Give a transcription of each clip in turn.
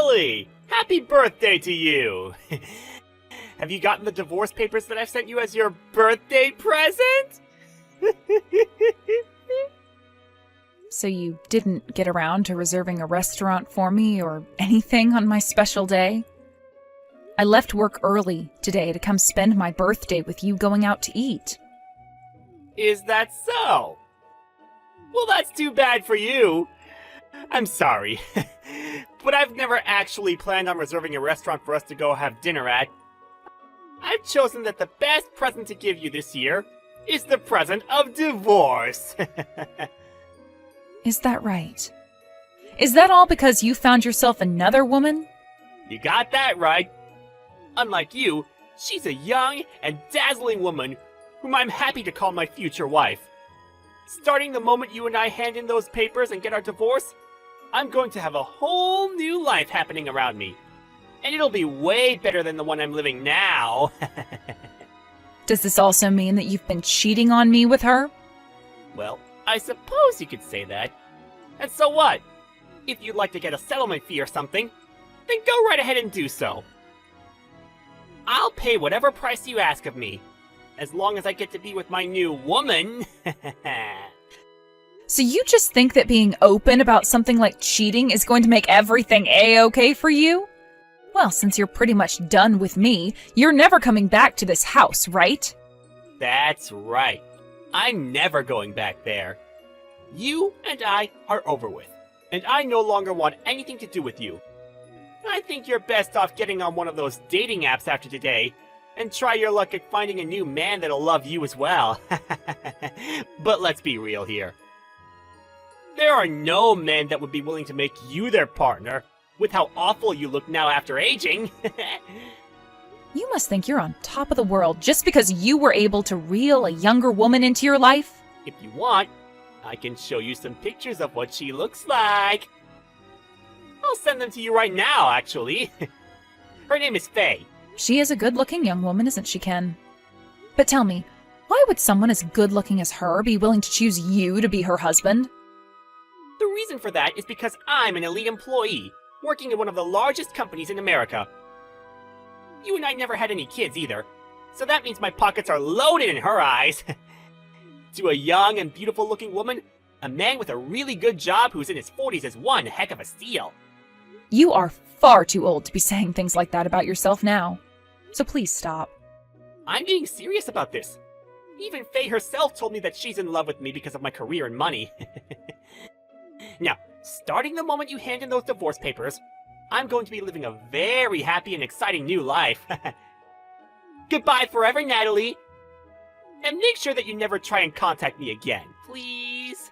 Natalie! Happy birthday to you! Have you gotten the divorce papers that I've sent you as your birthday present? So you didn't get around to reserving a restaurant for me or anything on my special day? I left work early today to come spend my birthday with you going out to eat. Is that so? Well, that's too bad for you. I'm sorry, but I've never actually planned on reserving a restaurant for us to go have dinner at. I've chosen that the best present to give you this year is the present of divorce. Is that right? Is that all because you found yourself another woman? You got that right. Unlike you, she's a young and dazzling woman whom I'm happy to call my future wife. Starting the moment you and I hand in those papers and get our divorce, I'm going to have a whole new life happening around me. And it'll be way better than the one I'm living now. Does this also mean that you've been cheating on me with her? Well, I suppose you could say that. And so what? If you'd like to get a settlement fee or something, then go right ahead and do so. I'll pay whatever price you ask of me, as long as I get to be with my new woman. So you just think that being open about something like cheating is going to make everything A-okay for you? Well, since you're pretty much done with me, you're never coming back to this house, right? That's right. I'm never going back there. You and I are over with, and I no longer want anything to do with you. I think you're best off getting on one of those dating apps after today, and try your luck at finding a new man that'll love you as well. But let's be real here. There are no men that would be willing to make you their partner, with how awful you look now after aging. You must think you're on top of the world just because you were able to reel a younger woman into your life? If you want, I can show you some pictures of what she looks like. I'll send them to you right now, actually. Her name is Faye. She is a good-looking young woman, isn't she, Ken? But tell me, why would someone as good-looking as her be willing to choose you to be her husband? The reason for that is because I'm an elite employee, working at one of the largest companies in America. You and I never had any kids either, so that means my pockets are loaded in her eyes. To a young and beautiful-looking woman, a man with a really good job who's in his 40s is one heck of a steal. You are far too old to be saying things like that about yourself now. So please stop. I'm being serious about this. Even Faye herself told me that she's in love with me because of my career and money. Now, starting the moment you hand in those divorce papers, I'm going to be living a very happy and exciting new life. Goodbye forever, Natalie. And make sure that you never try and contact me again, please.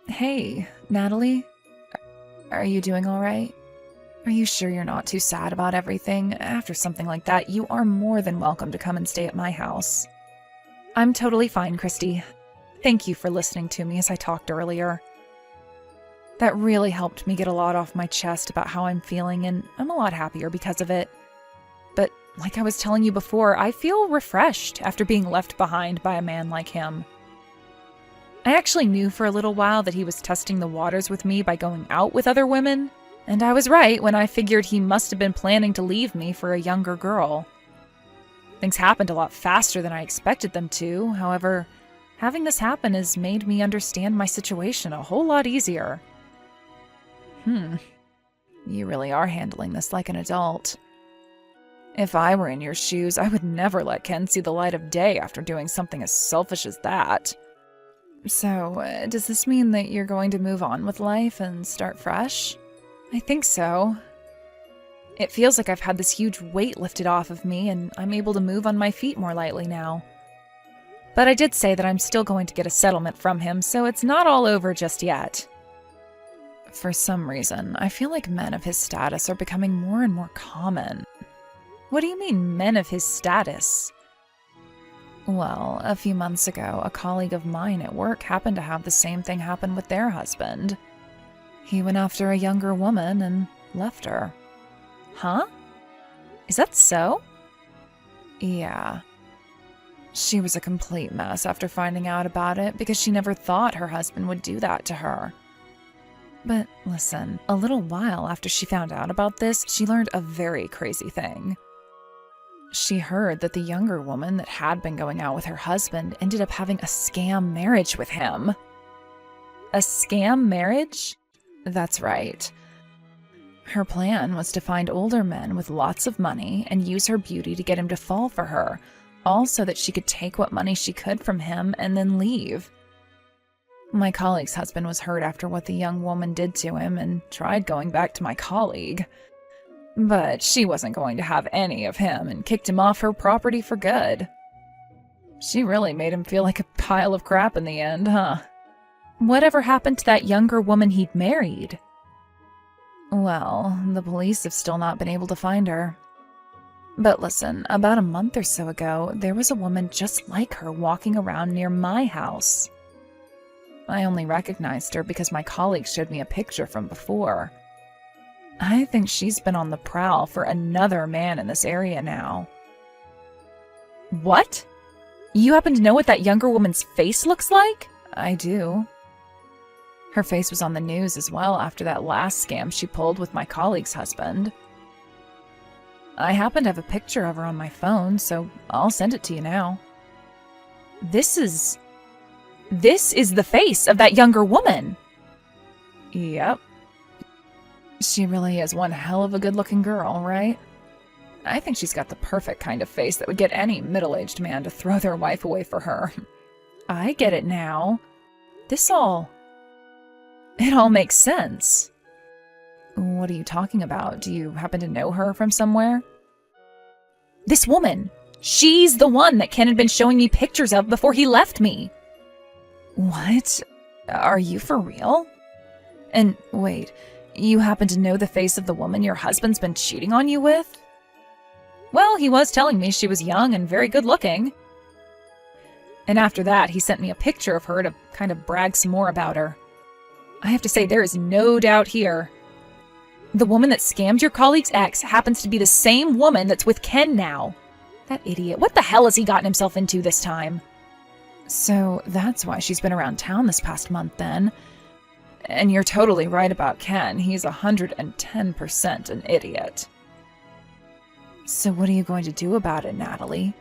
Hey, Natalie? Are you doing all right? Are you sure you're not too sad about everything? After something like that, you are more than welcome to come and stay at my house. I'm totally fine, Christy. Thank you for listening to me as I talked earlier. That really helped me get a lot off my chest about how I'm feeling, and I'm a lot happier because of it. But like I was telling you before, I feel refreshed after being left behind by a man like him. I actually knew for a little while that he was testing the waters with me by going out with other women, and I was right when I figured he must have been planning to leave me for a younger girl. Things happened a lot faster than I expected them to, however, having this happen has made me understand my situation a whole lot easier. You really are handling this like an adult. If I were in your shoes, I would never let Ken see the light of day after doing something as selfish as that. So, does this mean that you're going to move on with life and start fresh? I think so. It feels like I've had this huge weight lifted off of me, and I'm able to move on my feet more lightly now. But I did say that I'm still going to get a settlement from him, so it's not all over just yet. For some reason, I feel like men of his status are becoming more and more common. What do you mean, men of his status? Well, a few months ago, a colleague of mine at work happened to have the same thing happen with their husband. He went after a younger woman and left her. Huh? Is that so? Yeah. She was a complete mess after finding out about it because she never thought her husband would do that to her. But listen, a little while after she found out about this, she learned a very crazy thing. She heard that the younger woman that had been going out with her husband ended up having a scam marriage with him. A scam marriage? That's right. Her plan was to find older men with lots of money and use her beauty to get him to fall for her, all so that she could take what money she could from him and then leave. My colleague's husband was hurt after what the young woman did to him and tried going back to my colleague. But she wasn't going to have any of him and kicked him off her property for good. She really made him feel like a pile of crap in the end, huh? Whatever happened to that younger woman he'd married? Well, the police have still not been able to find her. But listen, about a month or so ago, there was a woman just like her walking around near my house. I only recognized her because my colleague showed me a picture from before. I think she's been on the prowl for another man in this area now. What? You happen to know what that younger woman's face looks like? I do. Her face was on the news as well after that last scam she pulled with my colleague's husband. I happen to have a picture of her on my phone, so I'll send it to you now. This is the face of that younger woman. Yep. She really is one hell of a good-looking girl, right? I think she's got the perfect kind of face that would get any middle-aged man to throw their wife away for her. I get it now. It all makes sense. What are you talking about? Do you happen to know her from somewhere? This woman! She's the one that Ken had been showing me pictures of before he left me. What? Are you for real? And wait, you happen to know the face of the woman your husband's been cheating on you with? Well, he was telling me she was young and very good looking. And after that, he sent me a picture of her to kind of brag some more about her. I have to say, there is no doubt here. The woman that scammed your colleague's ex happens to be the same woman that's with Ken now. That idiot. What the hell has he gotten himself into this time? So that's why she's been around town this past month then. And you're totally right about Ken. He's 110% an idiot. So what are you going to do about it, Natalie?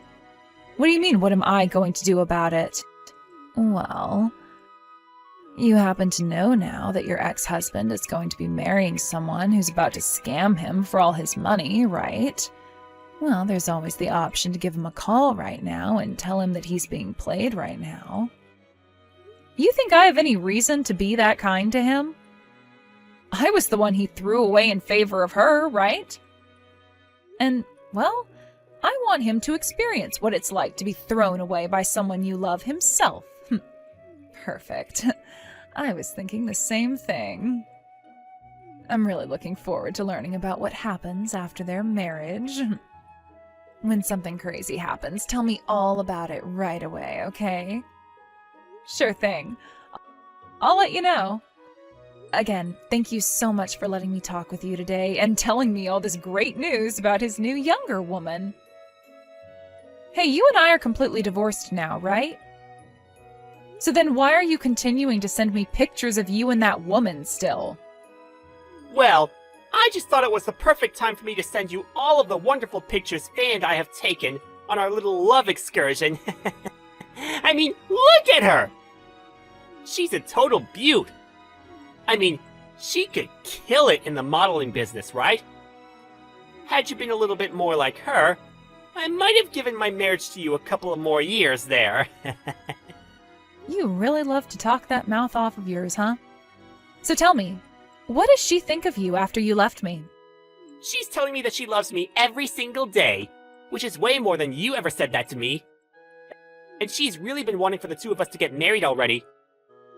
What do you mean, what am I going to do about it? Well, you happen to know now that your ex-husband is going to be marrying someone who's about to scam him for all his money, right? Well, there's always the option to give him a call right now and tell him that he's being played right now. You think I have any reason to be that kind to him? I was the one he threw away in favor of her, right? And, well, I want him to experience what it's like to be thrown away by someone you love himself. Perfect. I was thinking the same thing. I'm really looking forward to learning about what happens after their marriage. When something crazy happens, tell me all about it right away, okay? Sure thing. I'll let you know. Again, thank you so much for letting me talk with you today and telling me all this great news about his new younger woman. Hey, you and I are completely divorced now, right? So then why are you continuing to send me pictures of you and that woman still? Well, I just thought it was the perfect time for me to send you all of the wonderful pictures Faye and I have taken on our little love excursion. I mean, look at her! She's a total beaut. I mean, she could kill it in the modeling business, right? Had you been a little bit more like her, I might have given my marriage to you a couple of more years there. You really love to talk that mouth off of yours, huh? So tell me, what does she think of you after you left me? She's telling me that she loves me every single day, which is way more than you ever said that to me. And she's really been wanting for the two of us to get married already.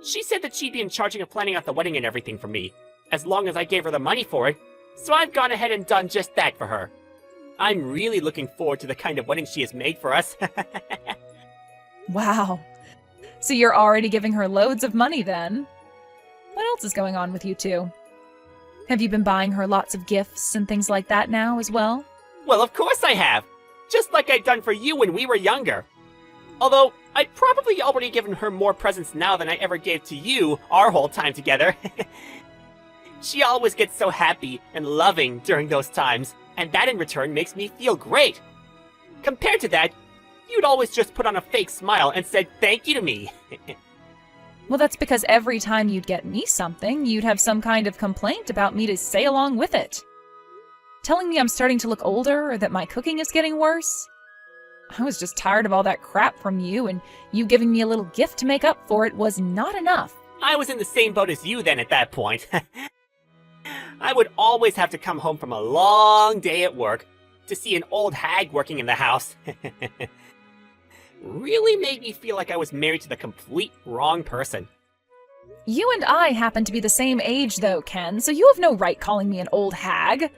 She said that she'd be in charge of planning out the wedding and everything for me, as long as I gave her the money for it, so I've gone ahead and done just that for her. I'm really looking forward to the kind of wedding she has made for us. Wow. So you're already giving her loads of money then? What else is going on with you two? Have you been buying her lots of gifts and things like that now as well? Well, of course I have! Just like I'd done for you when we were younger. Although, I'd probably already given her more presents now than I ever gave to you our whole time together. She always gets so happy and loving during those times, and that in return makes me feel great. Compared to that, you'd always just put on a fake smile and said thank you to me. Well, that's because every time you'd get me something, you'd have some kind of complaint about me to say along with it. Telling me I'm starting to look older or that my cooking is getting worse. I was just tired of all that crap from you, and you giving me a little gift to make up for it was not enough. I was in the same boat as you then at that point. I would always have to come home from a long day at work to see an old hag working in the house. Really made me feel like I was married to the complete wrong person. You and I happen to be the same age though, Ken, so you have no right calling me an old hag.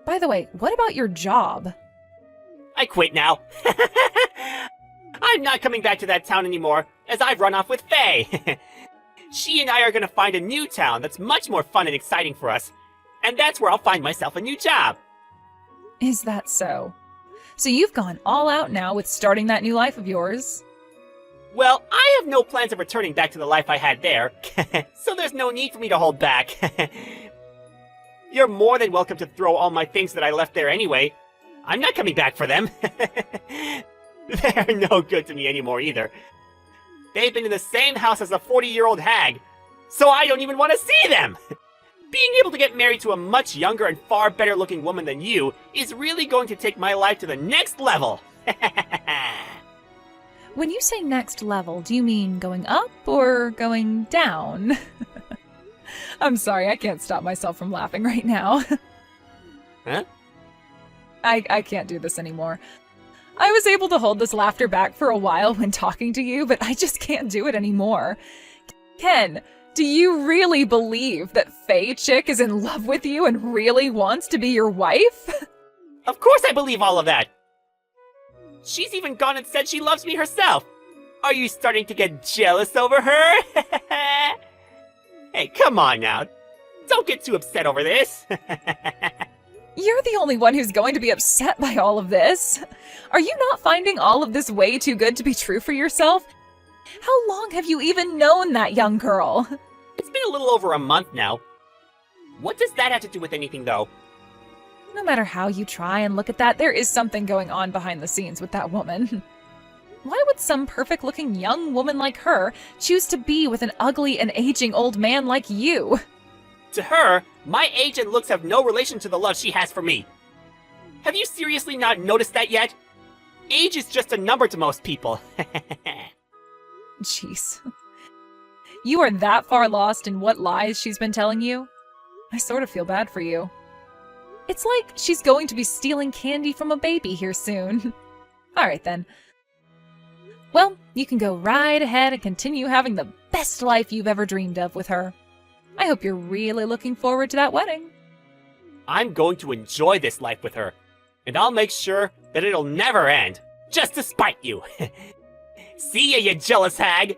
By the way, what about your job? I quit now. I'm not coming back to that town anymore, as I've run off with Faye. She and I are gonna find a new town that's much more fun and exciting for us, and that's where I'll find myself a new job. Is that so? So you've gone all out now with starting that new life of yours? Well, I have no plans of returning back to the life I had there, so there's no need for me to hold back. You're more than welcome to throw all my things that I left there anyway. I'm not coming back for them. They're no good to me anymore either. They've been in the same house as a 40-year-old hag, so I don't even want to see them! Being able to get married to a much younger and far better looking woman than you is really going to take my life to the next level! When you say next level, do you mean going up or going down? I'm sorry, I can't stop myself from laughing right now. Huh? I can't do this anymore. I was able to hold this laughter back for a while when talking to you, but I just can't do it anymore. Ken, do you really believe that Faye Chick is in love with you and really wants to be your wife? Of course I believe all of that! She's even gone and said she loves me herself! Are you starting to get jealous over her? Hey, come on now. Don't get too upset over this. You're the only one who's going to be upset by all of this. Are you not finding all of this way too good to be true for yourself? How long have you even known that young girl? It's been a little over a month now. What does that have to do with anything, though? No matter how you try and look at that, there is something going on behind the scenes with that woman. Why would some perfect-looking young woman like her choose to be with an ugly and aging old man like you? To her, my age and looks have no relation to the love she has for me. Have you seriously not noticed that yet? Age is just a number to most people. Jeez. You are that far lost in what lies she's been telling you? I sort of feel bad for you. It's like she's going to be stealing candy from a baby here soon. Alright then. Well, you can go right ahead and continue having the best life you've ever dreamed of with her. I hope you're really looking forward to that wedding. I'm going to enjoy this life with her, and I'll make sure that it'll never end, just to spite you. See ya, you jealous hag!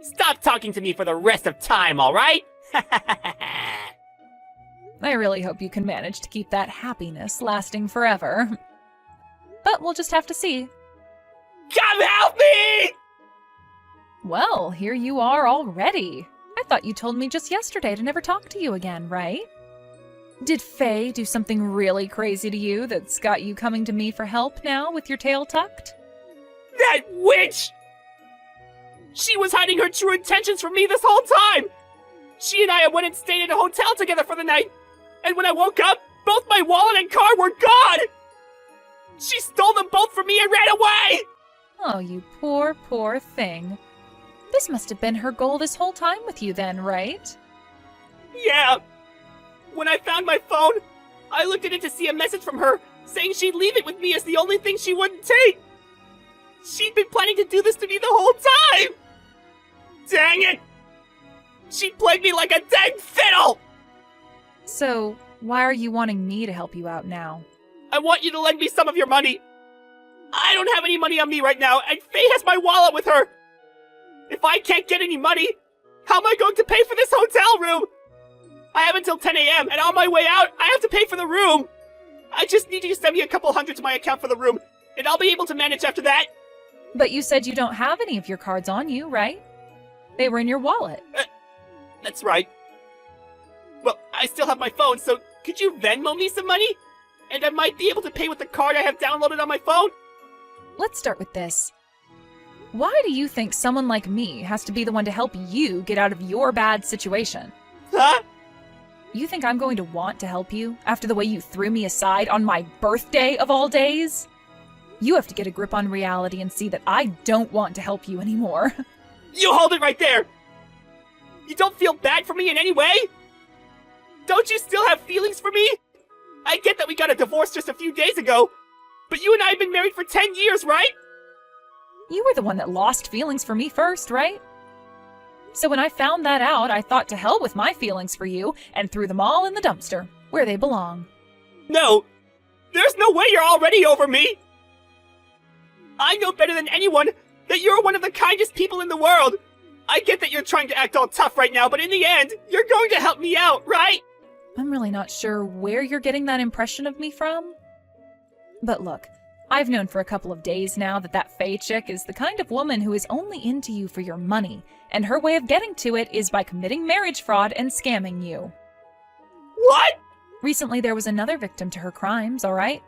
Stop talking to me for the rest of time, alright? I really hope you can manage to keep that happiness lasting forever. But we'll just have to see. Come help me! Well, here you are already. I thought you told me just yesterday to never talk to you again, right? Did Faye do something really crazy to you that's got you coming to me for help now with your tail tucked? That witch! She was hiding her true intentions from me this whole time! She and I went and stayed in a hotel together for the night, and when I woke up, both my wallet and car were gone! She stole them both from me and ran away! Oh, you poor, poor thing. This must have been her goal this whole time with you then, right? Yeah. When I found my phone, I looked at it to see a message from her saying she'd leave it with me as the only thing she wouldn't take. She'd been planning to do this to me the whole time! Dang it! She played me like a dang fiddle! So, why are you wanting me to help you out now? I want you to lend me some of your money. I don't have any money on me right now, and Faye has my wallet with her. If I can't get any money, how am I going to pay for this hotel room? I have until 10 a.m., and on my way out, I have to pay for the room. I just need you to send me a couple hundred to my account for the room, and I'll be able to manage after that. But you said you don't have any of your cards on you, right? They were in your wallet. That's right. Well, I still have my phone, so could you Venmo me some money? And I might be able to pay with the card I have downloaded on my phone? Let's start with this. Why do you think someone like me has to be the one to help you get out of your bad situation? Huh? You think I'm going to want to help you after the way you threw me aside on my birthday of all days? You have to get a grip on reality and see that I don't want to help you anymore. You hold it right there! You don't feel bad for me in any way? Don't you still have feelings for me? I get that we got a divorce just a few days ago, but you and I have been married for 10 years, right? You were the one that lost feelings for me first, right? So when I found that out, I thought to hell with my feelings for you and threw them all in the dumpster, where they belong. No! There's no way you're already over me! I know better than anyone that you're one of the kindest people in the world! I get that you're trying to act all tough right now, but in the end, you're going to help me out, right? I'm really not sure where you're getting that impression of me from. But look, I've known for a couple of days now that Faye chick is the kind of woman who is only into you for your money, and her way of getting to it is by committing marriage fraud and scamming you. What? Recently there was another victim to her crimes, alright?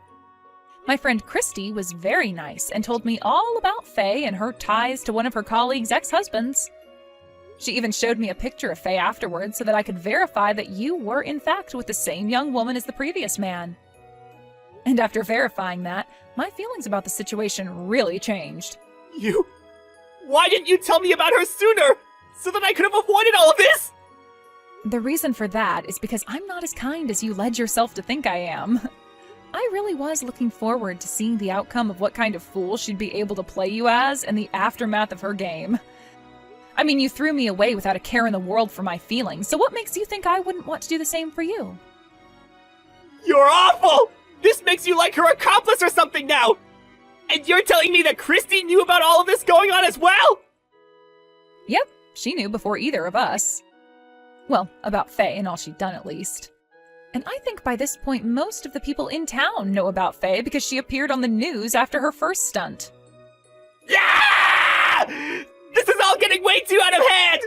My friend Christy was very nice and told me all about Faye and her ties to one of her colleagues' ex-husbands. She even showed me a picture of Faye afterwards so that I could verify that you were in fact with the same young woman as the previous man. And after verifying that, my feelings about the situation really changed. You... Why didn't you tell me about her sooner? So that I could have avoided all of this? The reason for that is because I'm not as kind as you led yourself to think I am. I really was looking forward to seeing the outcome of what kind of fool she'd be able to play you as in the aftermath of her game. I mean, you threw me away without a care in the world for my feelings, so what makes you think I wouldn't want to do the same for you? You're awful! This makes you like her accomplice or something now! And you're telling me that Christy knew about all of this going on as well? Yep, she knew before either of us. Well, about Faye and all she'd done at least. And I think by this point most of the people in town know about Faye because she appeared on the news after her first stunt. Yeah! This is all getting way too out of hand!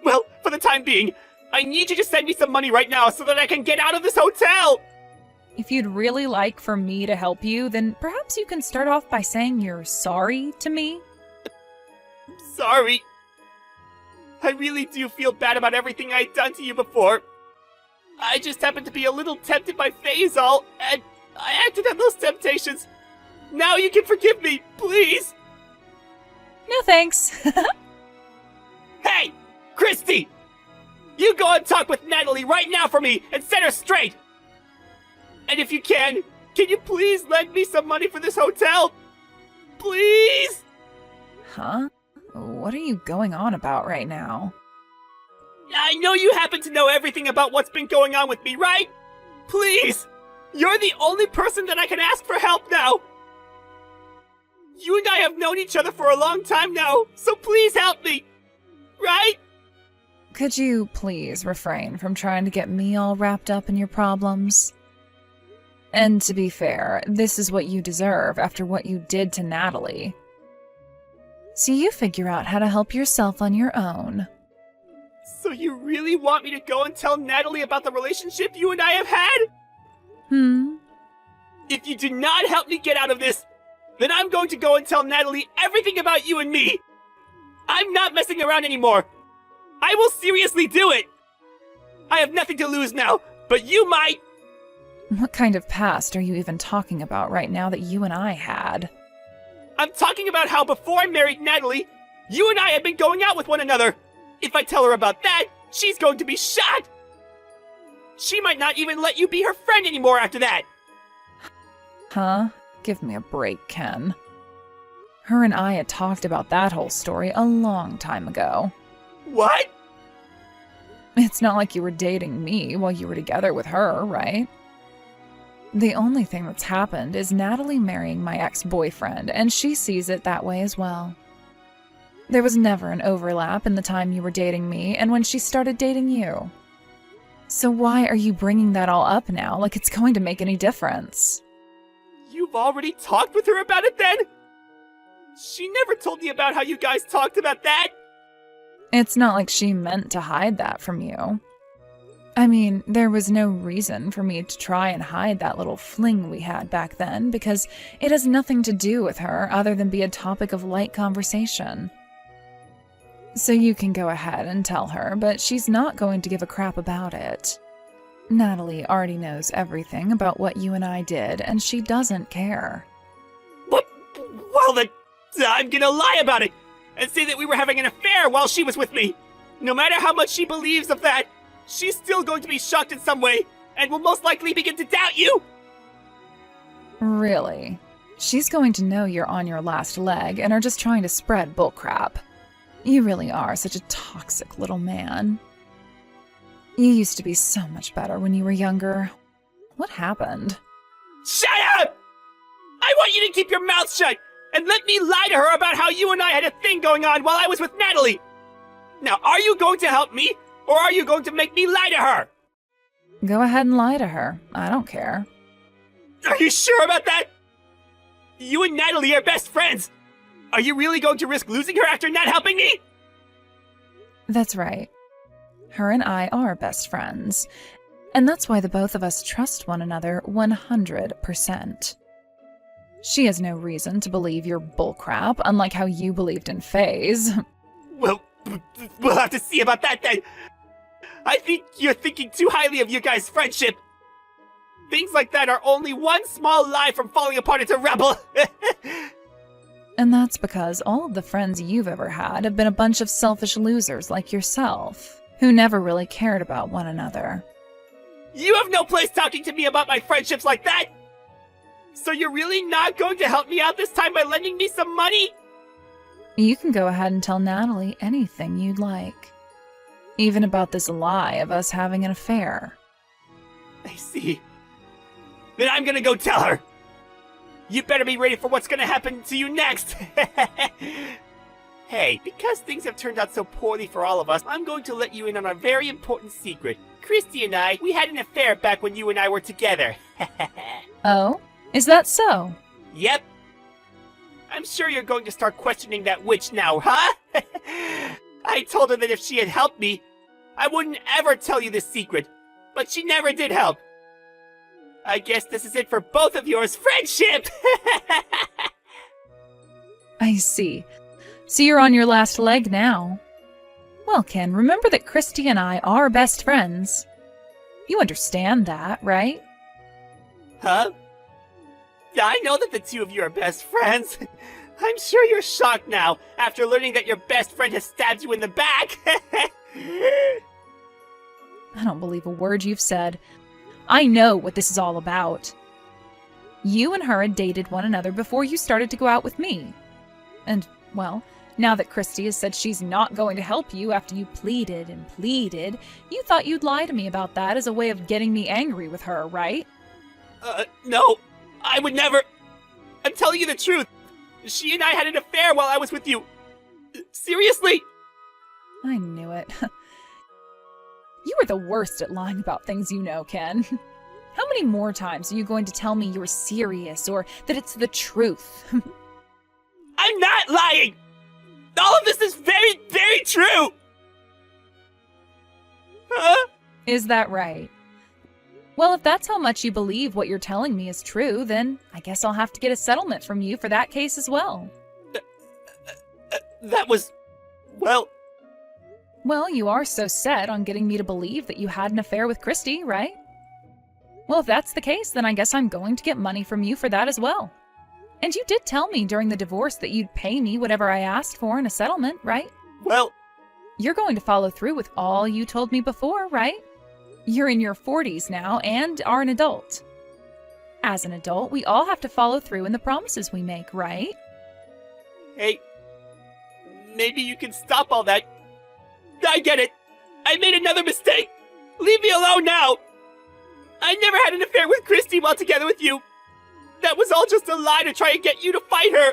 Well, for the time being, I need you to send me some money right now so that I can get out of this hotel! If you'd really like for me to help you, then perhaps you can start off by saying you're sorry to me. Sorry. I really do feel bad about everything I'd done to you before. I just happened to be a little tempted by Faye's all, and I acted on those temptations. Now you can forgive me, please! No thanks. Hey! Christy! You go and talk with Natalie right now for me and set her straight! And if you can you please lend me some money for this hotel? Please? Huh? What are you going on about right now? I know you happen to know everything about what's been going on with me, right? Please! You're the only person that I can ask for help now! You and I have known each other for a long time now, so please help me! Right? Could you please refrain from trying to get me all wrapped up in your problems? And to be fair, this is what you deserve after what you did to Natalie. So you figure out how to help yourself on your own. So you really want me to go and tell Natalie about the relationship you and I have had? If you do not help me get out of this, then I'm going to go and tell Natalie everything about you and me! I'm not messing around anymore! I will seriously do it! I have nothing to lose now, but you might! What kind of past are you even talking about right now that you and I had? I'm talking about how before I married Natalie, you and I had been going out with one another! If I tell her about that, she's going to be shot! She might not even let you be her friend anymore after that! Huh? Give me a break, Ken. Her and I had talked about that whole story a long time ago. What? It's not like you were dating me while you were together with her, right? The only thing that's happened is Natalie marrying my ex-boyfriend, and she sees it that way as well. There was never an overlap in the time you were dating me and when she started dating you. So why are you bringing that all up now like it's going to make any difference? You've already talked with her about it then? She never told me about how you guys talked about that! It's not like she meant to hide that from you. I mean, there was no reason for me to try and hide that little fling we had back then, because it has nothing to do with her other than be a topic of light conversation. So you can go ahead and tell her, but she's not going to give a crap about it. Natalie already knows everything about what you and I did, and she doesn't care. But, well then, I'm gonna lie about it and say that we were having an affair while she was with me. No matter how much she believes of that, she's still going to be shocked in some way and will most likely begin to doubt you. Really? She's going to know you're on your last leg and are just trying to spread bullcrap. You really are such a toxic little man. You used to be so much better when you were younger. What happened? Shut up! I want you to keep your mouth shut and let me lie to her about how you and I had a thing going on while I was with Natalie. Now, are you going to help me, or are you going to make me lie to her? Go ahead and lie to her. I don't care. Are you sure about that? You and Natalie are best friends. Are you really going to risk losing her after not helping me? That's right. Her and I are best friends. And that's why the both of us trust one another 100%. She has no reason to believe your bullcrap, unlike how you believed in Faze. Well, we'll have to see about that then. I think you're thinking too highly of your guys' friendship. Things like that are only one small lie from falling apart into rubble. And that's because all of the friends you've ever had have been a bunch of selfish losers like yourself, who never really cared about one another. You have no place talking to me about my friendships like that! So you're really not going to help me out this time by lending me some money? You can go ahead and tell Natalie anything you'd like. Even about this lie of us having an affair. I see. Then I'm gonna go tell her! You better be ready for what's gonna happen to you next! Hey, because things have turned out so poorly for all of us, I'm going to let you in on a very important secret. Christy and I, we had an affair back when you and I were together. Oh? Is that so? Yep. I'm sure you're going to start questioning that witch now, huh? I told her that if she had helped me, I wouldn't ever tell you this secret, but she never did help. I guess this is it for both of yours friendship! I see. So you're on your last leg now. Well, Ken, remember that Christy and I are best friends. You understand that, right? Huh? I know that the two of you are best friends. I'm sure you're shocked now after learning that your best friend has stabbed you in the back. I don't believe a word you've said. I know what this is all about. You and her had dated one another before you started to go out with me. And, well, now that Christy has said she's not going to help you after you pleaded and pleaded, you thought you'd lie to me about that as a way of getting me angry with her, right? No, I would never. I'm telling you the truth. She and I had an affair while I was with you. Seriously? I knew it. You are the worst at lying about things you know, Ken. How many more times are you going to tell me you're serious or that it's the truth? I'm not lying! All of this is very, very true! Huh? Is that right? Well, if that's how much you believe what you're telling me is true, then I guess I'll have to get a settlement from you for that case as well. That was... well... Well, you are so set on getting me to believe that you had an affair with Christy, right? Well, if that's the case, then I guess I'm going to get money from you for that as well. And you did tell me during the divorce that you'd pay me whatever I asked for in a settlement, right? Well... You're going to follow through with all you told me before, right? You're in your 40s now and are an adult. As an adult, we all have to follow through in the promises we make, right? Hey, maybe you can stop all that. I get it. I made another mistake. Leave me alone now. I never had an affair with Christy while together with you. That was all just a lie to try and get you to fight her.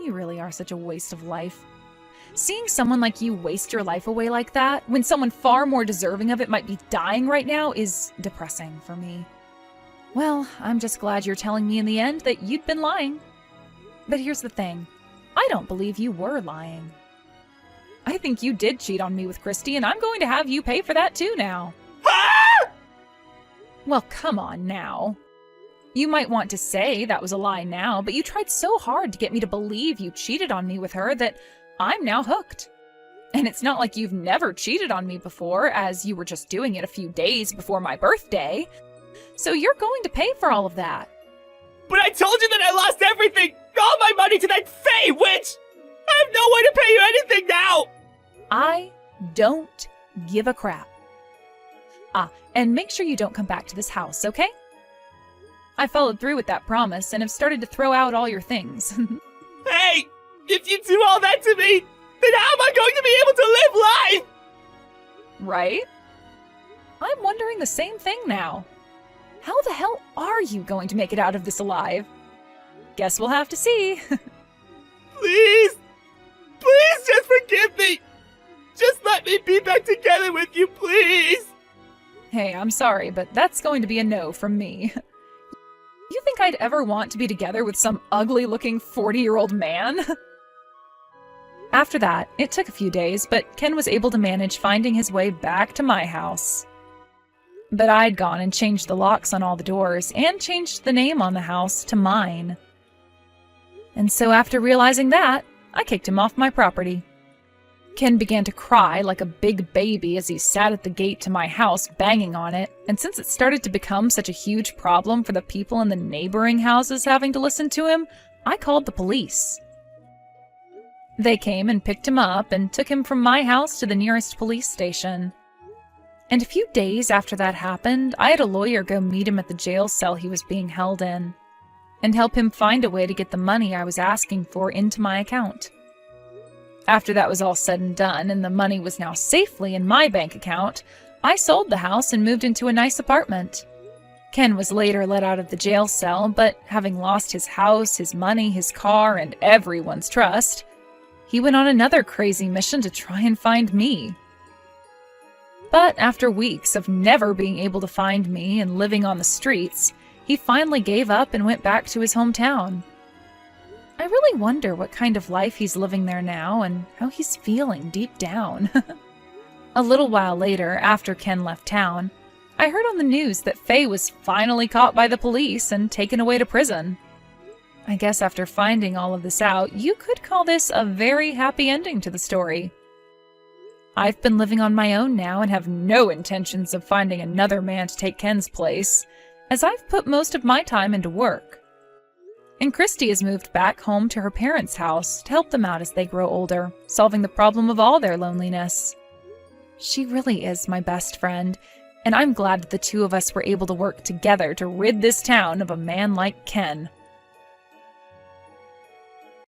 You really are such a waste of life. Seeing someone like you waste your life away like that, when someone far more deserving of it might be dying right now, is depressing for me. Well, I'm just glad you're telling me in the end that you'd been lying. But here's the thing. I don't believe you were lying. I think you did cheat on me with Christy, and I'm going to have you pay for that too now. Ah! Well, come on now. You might want to say that was a lie now, but you tried so hard to get me to believe you cheated on me with her that I'm now hooked. And it's not like you've never cheated on me before, as you were just doing it a few days before my birthday. So you're going to pay for all of that. But I told you that I lost everything! All my money to that Faye witch! I have no way to pay you anything now! I don't give a crap. And make sure you don't come back to this house, okay? I followed through with that promise and have started to throw out all your things. Hey! If you do all that to me, then how am I going to be able to live life? Right? I'm wondering the same thing now. How the hell are you going to make it out of this alive? Guess we'll have to see. Please! Please just forgive me! Just let me be back together with you, please! Hey, I'm sorry, but that's going to be a no from me. You think I'd ever want to be together with some ugly-looking 40-year-old man? After that, it took a few days, but Ken was able to manage finding his way back to my house. But I'd gone and changed the locks on all the doors, and changed the name on the house to mine. And so after realizing that, I kicked him off my property. Ken began to cry like a big baby as he sat at the gate to my house banging on it, and since it started to become such a huge problem for the people in the neighboring houses having to listen to him, I called the police. They came and picked him up and took him from my house to the nearest police station. And a few days after that happened, I had a lawyer go meet him at the jail cell he was being held in, and help him find a way to get the money I was asking for into my account. After that was all said and done, and the money was now safely in my bank account, I sold the house and moved into a nice apartment. Ken was later let out of the jail cell, but having lost his house, his money, his car, and everyone's trust, he went on another crazy mission to try and find me. But after weeks of never being able to find me and living on the streets, he finally gave up and went back to his hometown. I really wonder what kind of life he's living there now and how he's feeling deep down. A little while later, after Ken left town, I heard on the news that Faye was finally caught by the police and taken away to prison. I guess after finding all of this out, you could call this a very happy ending to the story. I've been living on my own now and have no intentions of finding another man to take Ken's place, as I've put most of my time into work. And Christy has moved back home to her parents' house to help them out as they grow older, solving the problem of all their loneliness. She really is my best friend, and I'm glad that the two of us were able to work together to rid this town of a man like Ken.